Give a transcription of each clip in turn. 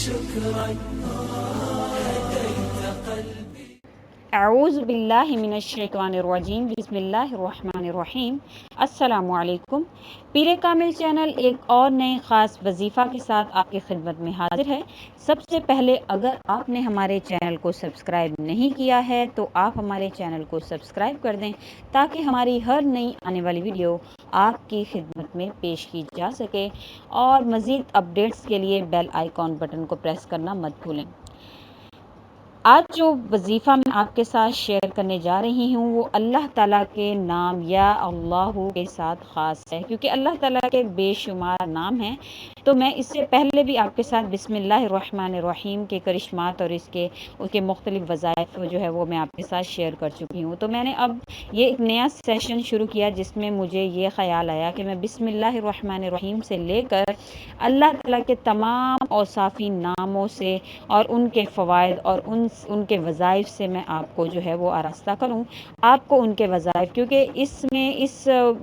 شكرا هديت قلبي. اعوذ باللہ من الشیطان الرجیم، بسم اللہ الرحمن الرحیم۔ السلام علیکم۔ پیر کامل چینل ایک اور نئے خاص وظیفہ کے ساتھ آپ کی خدمت میں حاضر ہے۔ سب سے پہلے اگر آپ نے ہمارے چینل کو سبسکرائب نہیں کیا ہے تو آپ ہمارے چینل کو سبسکرائب کر دیں تاکہ ہماری ہر نئی آنے والی ویڈیو آپ کی خدمت میں پیش کی جا سکے، اور مزید اپڈیٹس کے لیے بیل آئیکن بٹن کو پریس کرنا مت بھولیں۔ آج جو وظیفہ میں آپ کے ساتھ شیئر کرنے جا رہی ہوں وہ اللہ تعالیٰ کے نام یا اللہ کے ساتھ خاص ہے، کیونکہ اللہ تعالیٰ کے بے شمار نام ہیں۔ تو میں اس سے پہلے بھی آپ کے ساتھ بسم اللہ الرحمن الرحیم کے کرشمات اور اس کے مختلف وظائف جو ہے وہ میں آپ کے ساتھ شیئر کر چکی ہوں۔ تو میں نے اب یہ ایک نیا سیشن شروع کیا جس میں مجھے یہ خیال آیا کہ میں بسم اللہ الرحمن الرحیم سے لے کر اللہ تعالیٰ کے تمام اوصافی ناموں سے اور ان کے فوائد اور ان کے وظائف سے میں آپ کو جو ہے وہ آراستہ کروں، آپ کو ان کے وظائف، کیونکہ اس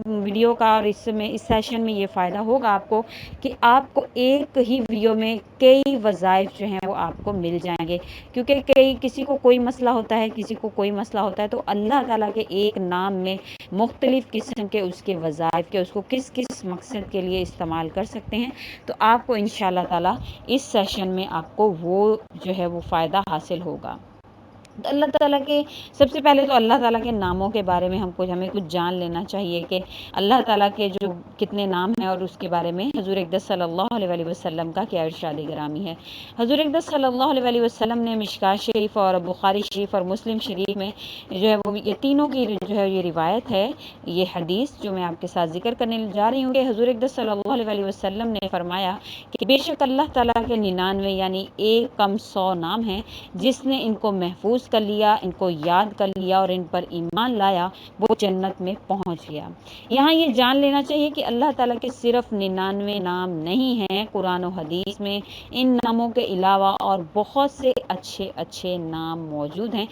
ویڈیو کا اور اس سیشن میں یہ فائدہ ہوگا آپ کو کہ آپ کو ایک ہی ویڈیو میں کئی وظائف جو ہیں وہ آپ کو مل جائیں گے، کیونکہ کسی کو کوئی مسئلہ ہوتا ہے، کسی کو کوئی مسئلہ ہوتا ہے، تو اللہ تعالیٰ کے ایک نام میں مختلف قسم کے اس کے وظائف کے اس کو کس کس مقصد کے لیے استعمال کر سکتے ہیں۔ تو آپ کو انشاءاللہ تعالیٰ اس سیشن میں آپ کو وہ جو ہے وہ فائدہ حاصل ہوگا۔ تو اللہ تعالیٰ کے سب سے پہلے تو اللہ تعالیٰ کے ناموں کے بارے میں ہمیں کچھ جان لینا چاہیے کہ اللہ تعالیٰ کے جو کتنے نام ہیں، اور اس کے بارے میں حضور اقدس صلی اللہ علیہ وسلم کا کیا ارشاد گرامی ہے۔ حضور اقدس صلی اللہ علیہ وسلم نے مشکوٰۃ شریف اور بخاری شریف اور مسلم شریف میں جو ہے وہ یہ تینوں کی جو ہے یہ روایت ہے، یہ حدیث جو میں آپ کے ساتھ ذکر کرنے جا رہی ہوں کہ حضور اقدس صلی اللہ علیہ وسلم نے فرمایا کہ بے شک اللہ تعالیٰ کے 99 یعنی 1 کم 100 نام ہیں، جس نے ان کو محفوظ کر لیا، ان کو یاد کر لیا اور ان پر ایمان لایا، وہ جنت میں پہنچ گیا۔ یہاں یہ جان لینا چاہیے کہ اللہ تعالیٰ کے صرف 99 نام نہیں ہیں، قرآن و حدیث میں ان ناموں کے علاوہ اور بہت سے اچھے اچھے نام موجود ہیں۔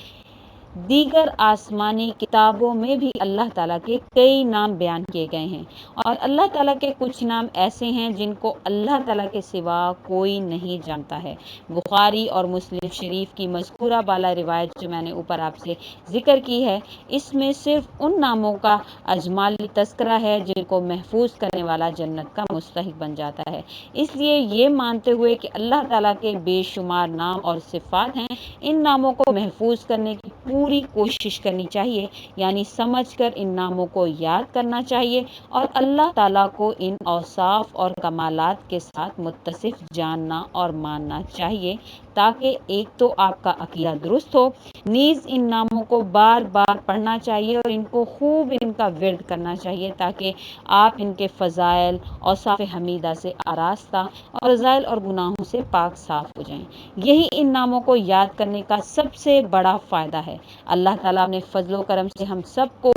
دیگر آسمانی کتابوں میں بھی اللہ تعالیٰ کے کئی نام بیان کیے گئے ہیں، اور اللہ تعالیٰ کے کچھ نام ایسے ہیں جن کو اللہ تعالیٰ کے سوا کوئی نہیں جانتا ہے۔ بخاری اور مسلم شریف کی مذکورہ بالا روایت جو میں نے اوپر آپ سے ذکر کی ہے، اس میں صرف ان ناموں کا اجمالی تذکرہ ہے جن کو محفوظ کرنے والا جنت کا مستحق بن جاتا ہے۔ اس لیے یہ مانتے ہوئے کہ اللہ تعالیٰ کے بے شمار نام اور صفات ہیں، ان ناموں کو محفوظ کرنے کی پوری کوشش کرنی چاہیے، یعنی سمجھ کر ان ناموں کو یاد کرنا چاہیے اور اللہ تعالیٰ کو ان اوصاف اور کمالات کے ساتھ متصف جاننا اور ماننا چاہیے، تاکہ ایک تو آپ کا عقیدہ درست ہو، نیز ان ناموں کو بار بار پڑھنا چاہیے اور ان کو خوب ان کا ورد کرنا چاہیے، تاکہ آپ ان کے فضائل اوصاف حمیدہ سے آراستہ اور رذائل اور گناہوں سے پاک صاف ہو جائیں۔ یہی ان ناموں کو یاد کرنے کا سب سے بڑا فائدہ ہے۔ اللہ تعالیٰ نے فضل و کرم سے ہم سب کو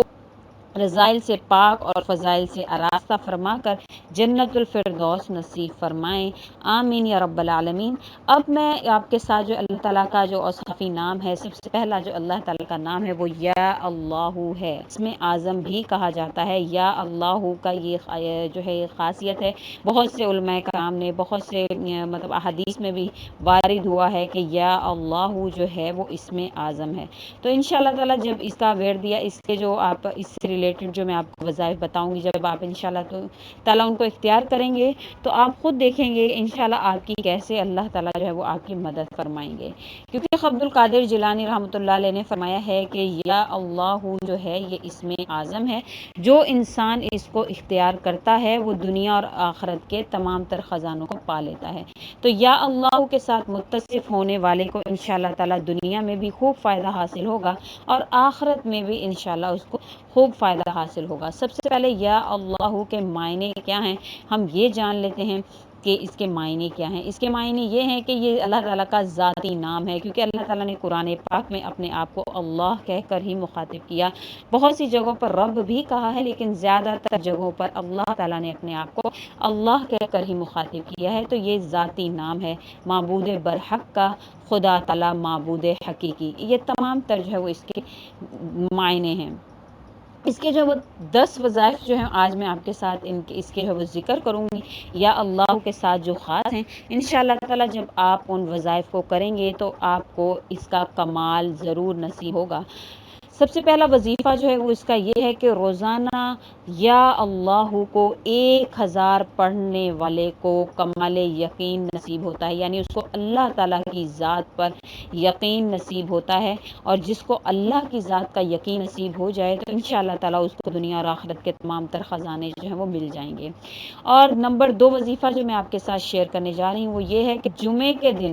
رذائل سے پاک اور فضائل سے آراستہ فرما کر جنت الفردوس نصیب فرمائیں، آمین یا رب العالمین۔ اب میں آپ کے ساتھ جو اللہ تعالیٰ کا جو اوصافی نام ہے، سب سے پہلا جو اللہ تعالیٰ کا نام ہے وہ یا اللہ ہے۔ اس میں اعظم بھی کہا جاتا ہے۔ یا اللہ کا یہ جو ہے خاصیت ہے، بہت سے علماء کرام نے بہت سے مطلب احادیث میں بھی وارد ہوا ہے کہ یا اللہ جو ہے وہ اس میں اعظم ہے۔ تو انشاءاللہ تعالیٰ جب اس کا ورد یا اس کے جو آپ اس سے ریلیٹڈ جو میں آپ کو وظائف بتاؤں گی، جب آپ انشاءاللہ تعالیٰ ان کو اختیار کریں گے تو آپ خود دیکھیں گے انشاءاللہ آپ کی کیسے اللہ تعالیٰ جو ہے وہ آپ کی مدد فرمائیں گے، کیونکہ عبد القادر جیلانی رحمۃ اللہ علیہ نے فرمایا ہے کہ یا اللہ جو ہے یہ اسم اعظم ہے، جو انسان اس کو اختیار کرتا ہے وہ دنیا اور آخرت کے تمام تر خزانوں کو پا لیتا ہے۔ تو یا اللہ کے ساتھ متصف ہونے والے کو انشاءاللہ تعالیٰ دنیا میں بھی خوب فائدہ حاصل ہوگا اور آخرت میں بھی انشاءاللہ اس کو خوب فائدہ حاصل ہوگا۔ سب سے پہلے یا اللہ کے معنی کیا ہیں ہم یہ جان لیتے ہیں کہ اس کے معنی کیا ہیں۔ اس کے معنی یہ ہیں کہ یہ اللہ تعالیٰ کا ذاتی نام ہے، کیونکہ اللہ تعالیٰ نے قرآن پاک میں اپنے آپ کو اللہ کہہ کر ہی مخاطب کیا۔ بہت سی جگہوں پر رب بھی کہا ہے، لیکن زیادہ تر جگہوں پر اللہ تعالیٰ نے اپنے آپ کو اللہ کہہ کر ہی مخاطب کیا ہے۔ تو یہ ذاتی نام ہے، معبود برحق کا خدا تعالیٰ، معبود حقیقی، یہ تمام تر جو ہے وہ اس کے معنی ہیں۔ اس کے جو وہ 10 وظائف جو ہیں آج میں آپ کے ساتھ اس کے جو وہ ذکر کروں گی یا اللہ کے ساتھ جو خاص ہیں، انشاءاللہ تعالی جب آپ ان وظائف کو کریں گے تو آپ کو اس کا کمال ضرور نصیب ہوگا۔ سب سے پہلا وظیفہ جو ہے وہ اس کا یہ ہے کہ روزانہ یا اللہ کو 1000 پڑھنے والے کو کمال یقین نصیب ہوتا ہے، یعنی اس کو اللہ تعالیٰ کی ذات پر یقین نصیب ہوتا ہے، اور جس کو اللہ کی ذات کا یقین نصیب ہو جائے تو انشاءاللہ تعالیٰ اس کو دنیا اور آخرت کے تمام تر خزانے جو ہیں وہ مل جائیں گے۔ اور نمبر 2 وظیفہ جو میں آپ کے ساتھ شیئر کرنے جا رہی ہوں وہ یہ ہے کہ جمعے کے دن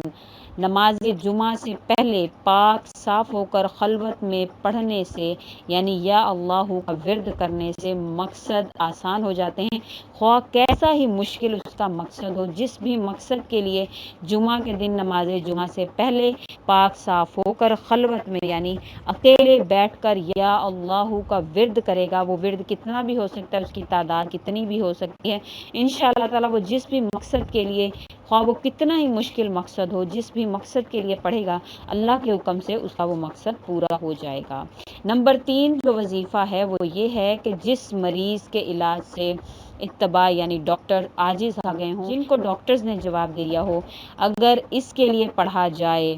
نماز جمعہ سے پہلے پاک صاف ہو کر خلوت میں پڑھنے سے، یعنی یا اللہ کا ورد کرنے سے مقصد آسان ہو جاتے ہیں، خواہ کیسا ہی مشکل اس کا مقصد ہو۔ جس بھی مقصد کے لیے جمعہ کے دن نماز جمعہ سے پہلے پاک صاف ہو کر خلوت میں یعنی اکیلے بیٹھ کر یا اللہ کا ورد کرے گا، وہ ورد کتنا بھی ہو سکتا ہے، اس کی تعداد کتنی بھی ہو سکتی ہے، انشاءاللہ تعالیٰ وہ جس بھی مقصد کے لیے، خواہ وہ کتنا ہی مشکل مقصد ہو، جس بھی مقصد کے لیے پڑھے گا، اللہ کے حکم سے اس کا وہ مقصد پورا ہو جائے گا۔ نمبر 3 جو وظیفہ ہے وہ یہ ہے کہ جس مریض کے علاج سے اتباع یعنی ڈاکٹر عاجز آ گئے ہوں، جن کو ڈاکٹرز نے جواب دیا ہو، اگر اس کے لیے پڑھا جائے،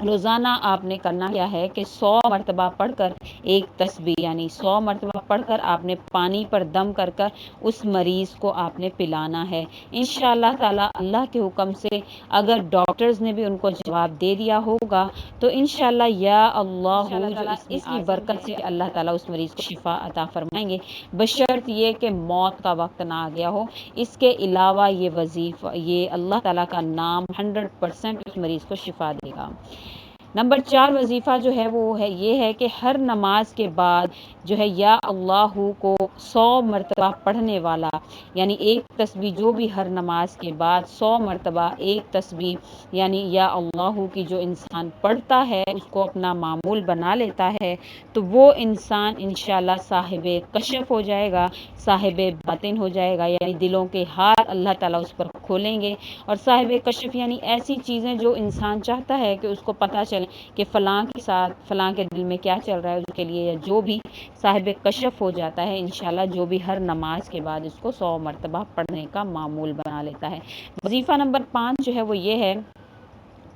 روزانہ آپ نے کرنا کیا ہے کہ 100 مرتبہ پڑھ کر ایک تسبیح یعنی 100 مرتبہ پڑھ کر آپ نے پانی پر دم کر کر اس مریض کو آپ نے پلانا ہے۔ انشاءاللہ تعالی اللہ کے حکم سے اگر ڈاکٹرز نے بھی ان کو جواب دے دیا ہوگا تو انشاءاللہ یا اللہ جو اس کی برکت سے اللہ تعالیٰ اس مریض کو شفا عطا فرمائیں گے، بشرط یہ کہ موت کا وقت نہ آ گیا ہو۔ اس کے علاوہ یہ وظیفہ، یہ اللہ تعالیٰ کا نام 100% اس مریض کو شفا دے گا۔ نمبر 4 وظیفہ جو ہے وہ ہے یہ ہے کہ ہر نماز کے بعد جو ہے یا اللہ کو 100 مرتبہ پڑھنے والا، یعنی ایک تسبیح جو بھی ہر نماز کے بعد 100 مرتبہ ایک تسبیح یعنی یا اللہ کی جو انسان پڑھتا ہے اس کو اپنا معمول بنا لیتا ہے تو وہ انسان انشاءاللہ صاحب کشف ہو جائے گا، صاحب باطن ہو جائے گا، یعنی دلوں کے حال اللہ تعالیٰ اس پر کھولیں گے، اور صاحب کشف یعنی ایسی چیزیں جو انسان چاہتا ہے کہ اس کو پتہ چلے کہ فلاں کے ساتھ فلاں کے دل میں کیا چل رہا ہے اس کے لیے، یا جو بھی صاحب کشف ہو جاتا ہے انشاءاللہ، جو بھی ہر نماز کے بعد اس کو 100 مرتبہ پڑھنے کا معمول بنا لیتا ہے۔ وظیفہ نمبر 5 جو ہے وہ یہ ہے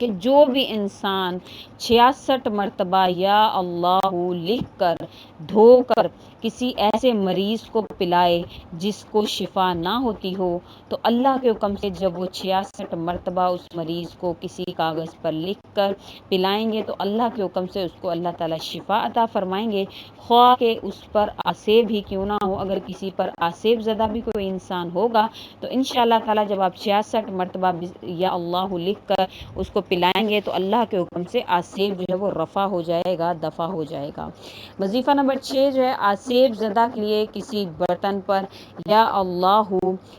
کہ جو بھی انسان 66 مرتبہ یا اللہ لکھ کر دھو کر کسی ایسے مریض کو پلائے جس کو شفا نہ ہوتی ہو، تو اللہ کے حکم سے جب وہ 66 مرتبہ اس مریض کو کسی کاغذ پر لکھ کر پلائیں گے تو اللہ کے حکم سے اس کو اللہ تعالیٰ شفا عطا فرمائیں گے، خواہ کہ اس پر آسیب ہی کیوں نہ ہو۔ اگر کسی پر آسیب زدہ بھی کوئی انسان ہوگا تو انشاءاللہ تعالیٰ جب آپ 66 مرتبہ یا اللہ لکھ کر اس کو پلائیں گے تو اللہ کے حکم سے آسیب جو ہے وہ رفع ہو جائے گا، دفع ہو جائے گا۔ وظیفہ نمبر 6 جو ہے آسیب زدہ کے لیے کسی برتن پر یا اللہ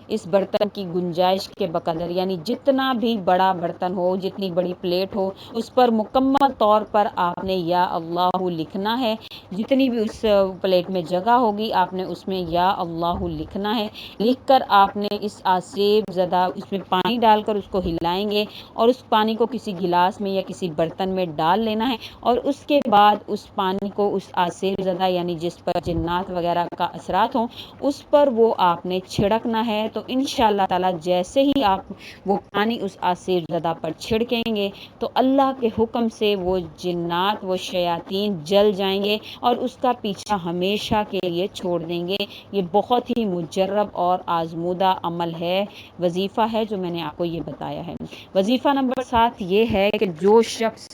اس برتن کی گنجائش کے بقدر، یعنی جتنا بھی بڑا برتن ہو، جتنی بڑی پلیٹ ہو، اس پر مکمل طور پر آپ نے یا اللہ لکھنا ہے، جتنی بھی اس پلیٹ میں جگہ ہوگی آپ نے اس میں یا اللہ لکھنا ہے، لکھ کر آپ نے اس آسیب زدہ اس میں پانی ڈال کر اس کو ہلائیں گے اور اس پانی کو کسی گلاس میں یا کسی برتن میں ڈال لینا ہے، اور اس کے بعد اس پانی کو اس آسیب زدہ یعنی جس پر جنات وغیرہ کا اثرات ہوں اس پر وہ آپ نے چھڑکنا ہے۔ تو انشاءاللہ تعالی جیسے ہی آپ وہ پانی اس آسیب زدہ پر چھڑکیں گے تو اللہ کے حکم سے وہ جنات، وہ شیاطین جل جائیں گے اور اس کا پیچھا ہمیشہ کے لیے چھوڑ دیں گے۔ یہ بہت ہی مجرب اور آزمودہ عمل ہے، وظیفہ ہے جو میں نے آپ کو یہ بتایا ہے۔ وظیفہ نمبر 7 یہ ہے کہ جو شخص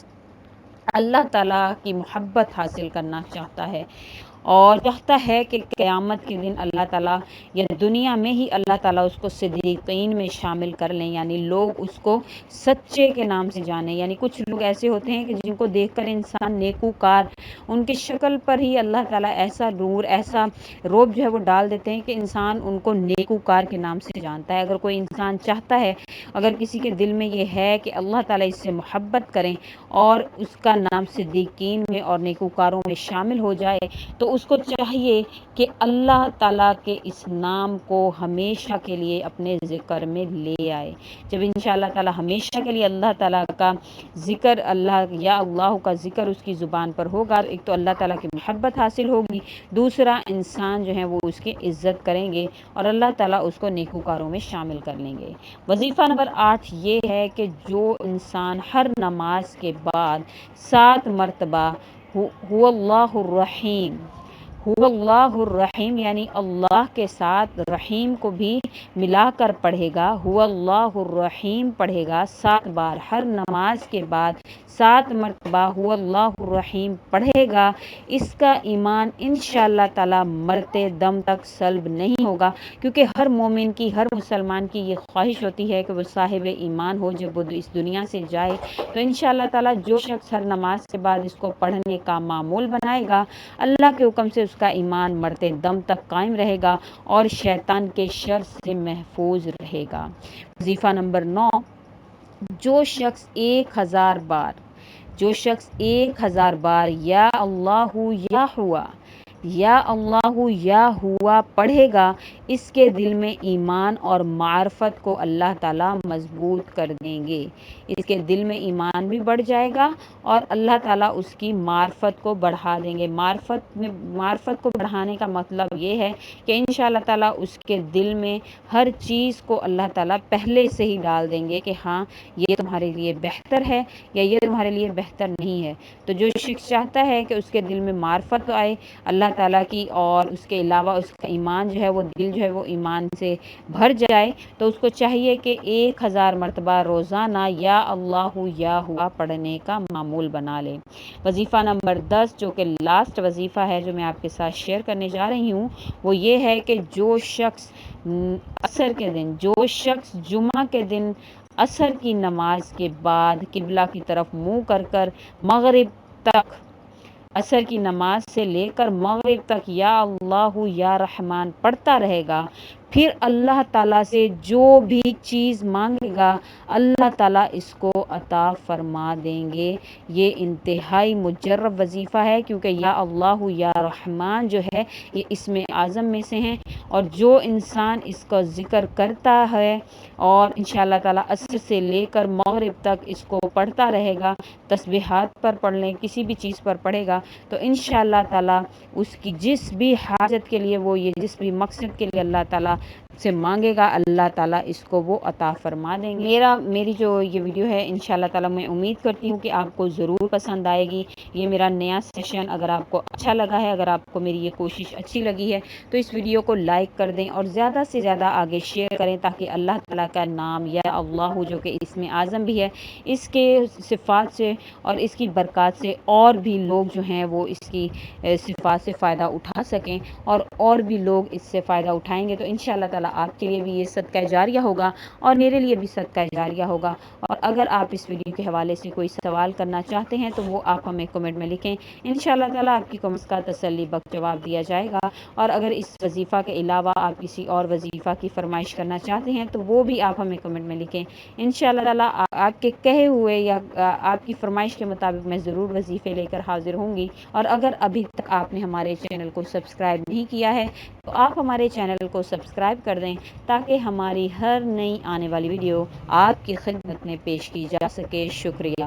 اللہ تعالیٰ کی محبت حاصل کرنا چاہتا ہے اور چاہتا ہے کہ قیامت کے دن اللہ تعالیٰ یا دنیا میں ہی اللہ تعالیٰ اس کو صدیقین میں شامل کر لیں، یعنی لوگ اس کو سچے کے نام سے جانیں، یعنی کچھ لوگ ایسے ہوتے ہیں کہ جن کو دیکھ کر انسان نیکوکار، ان کی شکل پر ہی اللہ تعالیٰ ایسا نور، ایسا روب جو ہے وہ ڈال دیتے ہیں کہ انسان ان کو نیکوکار کے نام سے جانتا ہے۔ اگر کوئی انسان چاہتا ہے، اگر کسی کے دل میں یہ ہے کہ اللہ تعالیٰ اس سے محبت کریں اور اس کا نام صدیقین میں اور نیکوکاروں میں شامل ہو جائے تو اس کو چاہیے کہ اللہ تعالیٰ کے اس نام کو ہمیشہ کے لیے اپنے ذکر میں لے آئے۔ جب انشاءاللہ تعالیٰ ہمیشہ کے لیے اللہ تعالیٰ کا ذکر، اللہ یا اللہ کا ذکر اس کی زبان پر ہوگا، ایک تو اللہ تعالیٰ کی محبت حاصل ہوگی، دوسرا انسان جو ہے وہ اس کی عزت کریں گے اور اللہ تعالیٰ اس کو نیکوکاروں میں شامل کر لیں گے۔ وظیفہ نمبر 8 یہ ہے کہ جو انسان ہر نماز کے بعد 7 مرتبہ هو اللہ الرحیم، هو اللہ الرحیم یعنی اللہ کے ساتھ رحیم کو بھی ملا کر پڑھے گا، هو اللہ الرحیم پڑھے گا 7 بار، ہر نماز کے بعد 7 مرتبہ هو اللہ الرحیم پڑھے گا، اس کا ایمان انشاءاللہ تعالی مرتے دم تک سلب نہیں ہوگا، کیونکہ ہر مومن کی، ہر مسلمان کی یہ خواہش ہوتی ہے کہ وہ صاحب ایمان ہو جب وہ اس دنیا سے جائے۔ تو انشاءاللہ تعالی جو شخص ہر نماز کے بعد اس کو پڑھنے کا معمول بنائے گا، اللہ کے حکم سے اس کا ایمان مرتے دم تک قائم رہے گا اور شیطان کے شر سے محفوظ رہے گا۔ وظیفہ نمبر 9 جو شخص 1000 بار یا اللہ یا ہوا، یا اللہ یا ہوا پڑھے گا، اس کے دل میں ایمان اور معرفت کو اللہ تعالیٰ مضبوط کر دیں گے، اس کے دل میں ایمان بھی بڑھ جائے گا اور اللہ تعالیٰ اس کی معرفت کو بڑھا دیں گے۔ معرفت کو بڑھانے کا مطلب یہ ہے کہ انشاءاللہ تعالیٰ اس کے دل میں ہر چیز کو اللہ تعالیٰ پہلے سے ہی ڈال دیں گے کہ ہاں یہ تمہارے لیے بہتر ہے یا یہ تمہارے لیے بہتر نہیں ہے۔ تو جو شخص چاہتا ہے کہ اس کے دل میں معرفت آئے اللہ تعالیٰ کی اور اس کے علاوہ اس کا ایمان جو ہے وہ دل جو ہے وہ ایمان سے بھر جائے، تو اس کو چاہیے کہ 1000 مرتبہ روزانہ یا اللہ یا ہوا پڑھنے کا معمول بنا لے۔ وظیفہ نمبر 10 جو کہ لاسٹ وظیفہ ہے جو میں آپ کے ساتھ شیئر کرنے جا رہی ہوں، وہ یہ ہے کہ جو شخص عصر کے دن، جو شخص جمعہ کے دن عصر کی نماز کے بعد قبلہ کی طرف منہ کر کر مغرب تک، عصر کی نماز سے لے کر مغرب تک یا اللہ یا رحمان پڑھتا رہے گا، پھر اللہ تعالیٰ سے جو بھی چیز مانگے گا اللہ تعالیٰ اس کو عطا فرما دیں گے۔ یہ انتہائی مجرب وظیفہ ہے، کیونکہ یا اللہ یا رحمان جو ہے یہ اسم اعظم میں سے ہیں، اور جو انسان اس کا ذکر کرتا ہے اور انشاءاللہ تعالیٰ عصر سے لے کر مغرب تک اس کو پڑھتا رہے گا، تسبیحات پر پڑھ لیں، کسی بھی چیز پر پڑھے گا، تو انشاءاللہ تعالیٰ اس کی جس بھی حاجت کے لیے وہ یہ جس بھی مقصد کے لیے اللہ تعالیٰ سے مانگے گا اللہ تعالیٰ اس کو وہ عطا فرما دیں گے۔ میری جو یہ ویڈیو ہے انشاءاللہ تعالیٰ میں امید کرتی ہوں کہ آپ کو ضرور پسند آئے گی۔ یہ میرا نیا سیشن اگر آپ کو اچھا لگا ہے، اگر آپ کو میری یہ کوشش اچھی لگی ہے تو اس ویڈیو کو لائک کر دیں اور زیادہ سے زیادہ آگے شیئر کریں، تاکہ اللہ تعالیٰ کا نام یا اللہ جو کہ اسم اعظم بھی ہے، اس کے صفات سے اور اس کی برکات سے اور بھی لوگ جو ہیں وہ اس کی صفات سے فائدہ اٹھا سکیں، اور بھی لوگ اس سے فائدہ اٹھائیں گے تو انشاءاللہ تعالیٰ آپ کے لیے بھی یہ صدقہ جاریہ ہوگا اور میرے لیے بھی صدقہ جاریہ ہوگا۔ اور اگر آپ اس ویڈیو کے حوالے سے کوئی سوال کرنا چاہتے ہیں تو وہ آپ ہمیں کمنٹ میں لکھیں، انشاءاللہ تعالیٰ آپ کی کمنٹس کا تسلی بخش جواب دیا جائے گا۔ اور اگر اس وظیفہ کے علاوہ آپ کسی اور وظیفہ کی فرمائش کرنا چاہتے ہیں تو وہ بھی آپ ہمیں کمنٹ میں لکھیں، انشاءاللہ تعالیٰ آپ کے کہے ہوئے یا آپ کی فرمائش کے مطابق میں ضرور وظیفے لے کر حاضر ہوں گی۔ اور اگر ابھی تک آپ نے ہمارے چینل کو سبسکرائب نہیں کیا ہے تو آپ ہمارے چینل کو سبسکرائب کر دیں، تاکہ ہماری ہر نئی آنے والی ویڈیو آپ کی خدمت میں پیش کی جا سکے۔ شکریہ۔